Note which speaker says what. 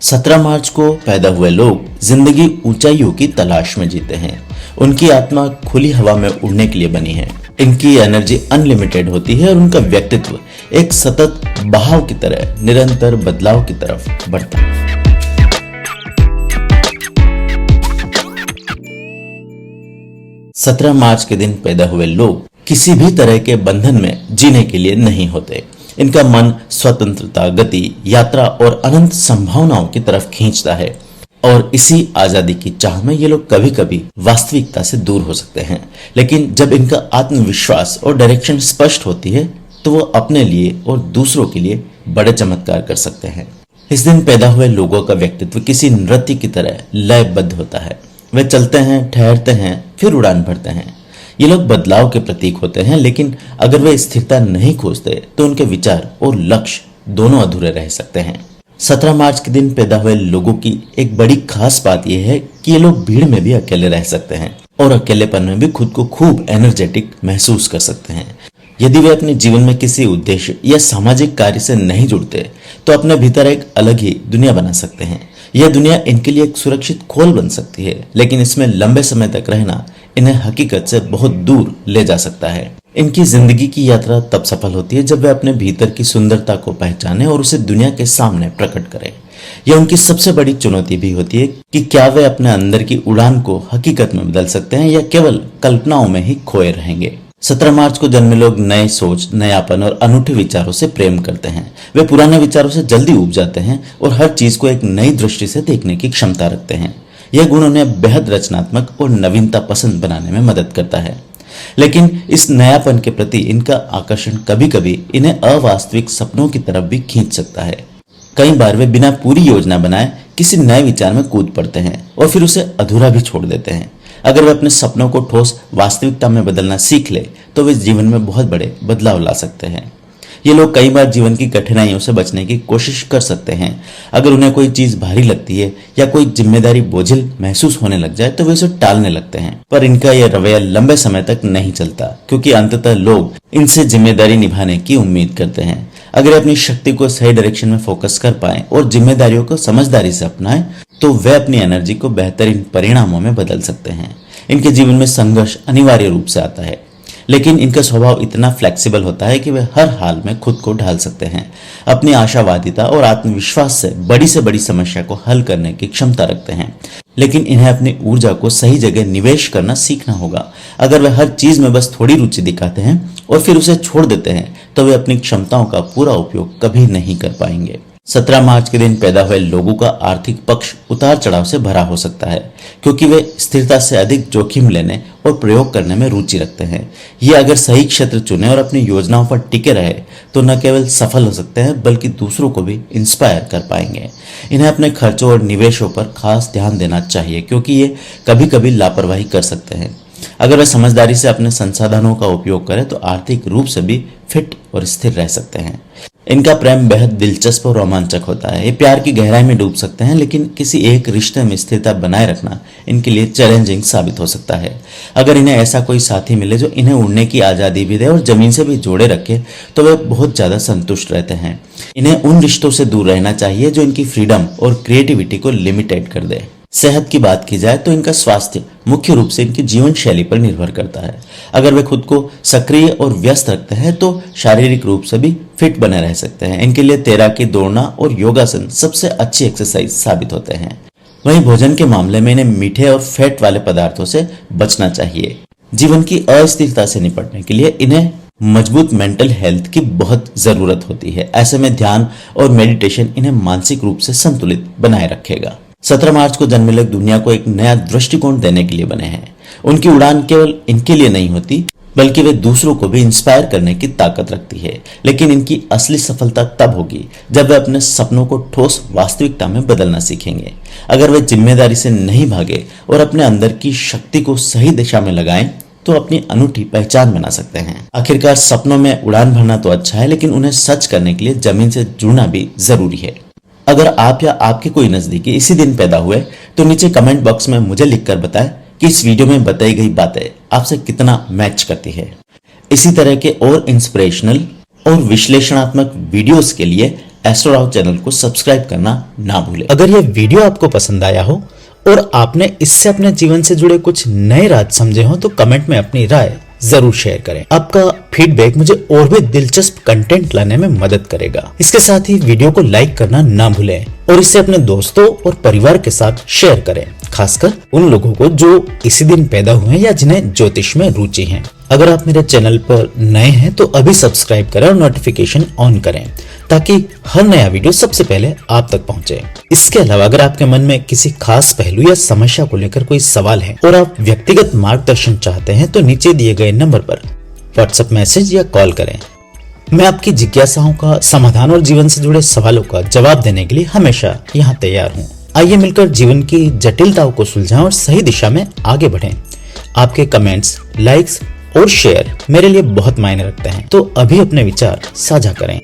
Speaker 1: 17 मार्च को पैदा हुए लोग जिंदगी ऊंचाइयों की तलाश में जीते हैं। उनकी आत्मा खुली हवा में उड़ने के लिए बनी है। इनकी एनर्जी अनलिमिटेड होती है और उनका व्यक्तित्व एक सतत बहाव की तरह निरंतर बदलाव की तरफ बढ़ता है। 17 मार्च के दिन पैदा हुए लोग किसी भी तरह के बंधन में जीने के लिए नहीं होते। इनका मन स्वतंत्रता, गति, यात्रा और अनंत संभावनाओं की तरफ खींचता है और इसी आजादी की चाह में ये लोग कभी कभी वास्तविकता से दूर हो सकते हैं। लेकिन जब इनका आत्मविश्वास और डायरेक्शन स्पष्ट होती है तो वो अपने लिए और दूसरों के लिए बड़े चमत्कार कर सकते हैं। इस दिन पैदा हुए लोगों का व्यक्तित्व किसी नृत्य की तरह लयबद्ध होता है। वे चलते हैं, ठहरते हैं, फिर उड़ान भरते हैं। ये लोग बदलाव के प्रतीक होते हैं, लेकिन अगर वे स्थिरता नहीं खोजते तो उनके विचार और लक्ष्य दोनों अधूरे रह सकते हैं। 17 मार्च के दिन पैदा हुए लोगों की एक बड़ी खास बात यह है कि ये लोग भीड़ में भी अकेले रह सकते हैं और अकेलेपन में भी खुद को खूब एनर्जेटिक महसूस कर सकते हैं। यदि वे अपने जीवन में किसी उद्देश्य या सामाजिक कार्य से नहीं जुड़ते तो अपने भीतर एक अलग ही दुनिया बना सकते हैं। यह दुनिया इनके लिए एक सुरक्षित खोल बन सकती है, लेकिन इसमें लंबे समय तक रहना इन्हें हकीकत से बहुत दूर ले जा सकता है। इनकी जिंदगी की यात्रा तब सफल होती है जब वे अपने भीतर की सुंदरता को पहचाने और उसे दुनिया के सामने प्रकट करें। यह उनकी सबसे बड़ी चुनौती भी होती है कि क्या वे अपने अंदर की उड़ान को हकीकत में बदल सकते हैं या केवल कल्पनाओं में ही खोए रहेंगे। 17 मार्च को जन्मे लोग नए सोच, नयापन और अनूठे विचारों से प्रेम करते हैं। वे पुराने विचारों से जल्दी ऊब जाते हैं और हर चीज को एक नई दृष्टि से देखने की क्षमता रखते हैं। यह गुण उन्हें बेहद रचनात्मक और नवीनता पसंद बनाने में मदद करता है। लेकिन इस नयापन के प्रति इनका आकर्षण कभी कभी इन्हें अवास्तविक सपनों की तरफ भी खींच सकता है। कई बार वे बिना पूरी योजना बनाए किसी नए विचार में कूद पड़ते हैं और फिर उसे अधूरा भी छोड़ देते हैं। अगर वे अपने सपनों को ठोस वास्तविकता में बदलना सीख ले तो वे जीवन में बहुत बड़े बदलाव ला सकते हैं। ये लोग कई बार जीवन की कठिनाइयों से बचने की कोशिश कर सकते हैं। अगर उन्हें कोई चीज भारी लगती है या कोई जिम्मेदारी बोझिल महसूस होने लग जाए तो वे उसे टालने लगते हैं। पर इनका यह रवैया लंबे समय तक नहीं चलता, क्योंकि अंततः लोग इनसे जिम्मेदारी निभाने की उम्मीद करते हैं। अगर अपनी शक्ति को सही डायरेक्शन में फोकस कर पाएं और जिम्मेदारियों को समझदारी से अपनाएं तो वे अपनी एनर्जी को बेहतरीन परिणामों में बदल सकते हैं। इनके जीवन में संघर्ष अनिवार्य रूप से आता है, लेकिन इनका स्वभाव इतना फ्लेक्सिबल होता है कि वे हर हाल में खुद को ढाल सकते हैं। अपनी आशावादिता और आत्मविश्वास से बड़ी समस्या को हल करने की क्षमता रखते हैं, लेकिन इन्हें अपनी ऊर्जा को सही जगह निवेश करना सीखना होगा। अगर वे हर चीज में बस थोड़ी रुचि दिखाते हैं और फिर उसे छोड़ देते हैं तो वे अपनी क्षमताओं का पूरा उपयोग कभी नहीं कर पाएंगे। 17 मार्च के दिन पैदा हुए लोगों का आर्थिक पक्ष उतार चढ़ाव से भरा हो सकता है, क्योंकि वे स्थिरता से अधिक जोखिम लेने और प्रयोग करने में रुचि रखते हैं। ये अगर सही क्षेत्र चुने और अपनी योजनाओं पर टिके रहे तो न केवल सफल हो सकते हैं बल्कि दूसरों को भी इंस्पायर कर पाएंगे। इन्हें अपने खर्चों और निवेशों पर खास ध्यान देना चाहिए, क्योंकि ये कभी कभी लापरवाही कर सकते हैं। अगर वे समझदारी से अपने संसाधनों का उपयोग करें तो आर्थिक रूप से भी फिट और स्थिर रह सकते हैं। इनका प्रेम बेहद दिलचस्प और रोमांचक होता है। ये प्यार की गहराई में डूब सकते हैं, लेकिन किसी एक रिश्ते में स्थिरता बनाए रखना इनके लिए चैलेंजिंग साबित हो सकता है। अगर इन्हें ऐसा कोई साथी मिले जो इन्हें उड़ने की आज़ादी भी दे और जमीन से भी जोड़े रखे तो वे बहुत ज़्यादा संतुष्ट रहते हैं। इन्हें उन रिश्तों से दूर रहना चाहिए जो इनकी फ्रीडम और क्रिएटिविटी को लिमिटेड कर दे। सेहत की बात की जाए तो इनका स्वास्थ्य मुख्य रूप से इनकी जीवन शैली पर निर्भर करता है। अगर वे खुद को सक्रिय और व्यस्त रखते हैं तो शारीरिक रूप से भी फिट बने रह सकते हैं। इनके लिए तैराकी, दौड़ना और योगासन सबसे अच्छी एक्सरसाइज साबित होते हैं। वहीं भोजन के मामले में इन्हें मीठे और फैट वाले पदार्थों से बचना चाहिए। जीवन की अस्थिरता से निपटने के लिए इन्हें मजबूत मेंटल हेल्थ की बहुत जरूरत होती है। ऐसे में ध्यान और मेडिटेशन इन्हें मानसिक रूप से संतुलित बनाए रखेगा। 17 मार्च को जन्मे लोग दुनिया को एक नया दृष्टिकोण देने के लिए बने हैं। उनकी उड़ान केवल इनके लिए नहीं होती बल्कि वे दूसरों को भी इंस्पायर करने की ताकत रखती है। लेकिन इनकी असली सफलता तब होगी जब वे अपने सपनों को ठोस वास्तविकता में बदलना सीखेंगे। अगर वे जिम्मेदारी से नहीं भागे और अपने अंदर की शक्ति को सही दिशा में लगाएं तो अपनी अनूठी पहचान बना सकते हैं। आखिरकार सपनों में उड़ान भरना तो अच्छा है, लेकिन उन्हें सच करने के लिए जमीन से जुड़ना भी जरूरी है। अगर आप या आपके कोई नजदीकी इसी दिन पैदा हुए तो नीचे कमेंट बॉक्स में मुझे लिखकर बताएं कि इस वीडियो में बताई गई बातें आपसे कितना मैच करती है। इसी तरह के और इंस्पिरेशनल और विश्लेषणात्मक वीडियोस के लिए एस्ट्रो राव चैनल को सब्सक्राइब करना ना भूलें।
Speaker 2: अगर यह वीडियो आपको पसंद आया हो और आपने इससे अपने जीवन से जुड़े कुछ नए राज समझे हो तो कमेंट में अपनी राय जरूर शेयर करें। आपका फीडबैक मुझे और भी दिलचस्प कंटेंट लाने में मदद करेगा। इसके साथ ही वीडियो को लाइक करना ना भूलें और इसे अपने दोस्तों और परिवार के साथ शेयर करें, खासकर उन लोगों को जो इसी दिन पैदा हुए हैं या जिन्हें ज्योतिष में रुचि है। अगर आप मेरे चैनल पर नए हैं तो अभी सब्सक्राइब करें और नोटिफिकेशन ऑन करें ताकि हर नया वीडियो सबसे पहले आप तक पहुंचे। इसके अलावा अगर आपके मन में किसी खास पहलू या समस्या को लेकर कोई सवाल है और आप व्यक्तिगत मार्गदर्शन चाहते हैं तो नीचे दिए गए नंबर पर व्हाट्सएप मैसेज या कॉल करें। मैं आपकी जिज्ञासाओं का समाधान और जीवन से जुड़े सवालों का जवाब देने के लिए हमेशा यहाँ तैयार हूँ। आइए मिलकर जीवन की जटिलताओं को सुलझाएं और सही दिशा में आगे बढ़ें। आपके कमेंट्स, लाइक्स और शेयर मेरे लिए बहुत मायने रखते हैं, तो अभी अपने विचार साझा करें।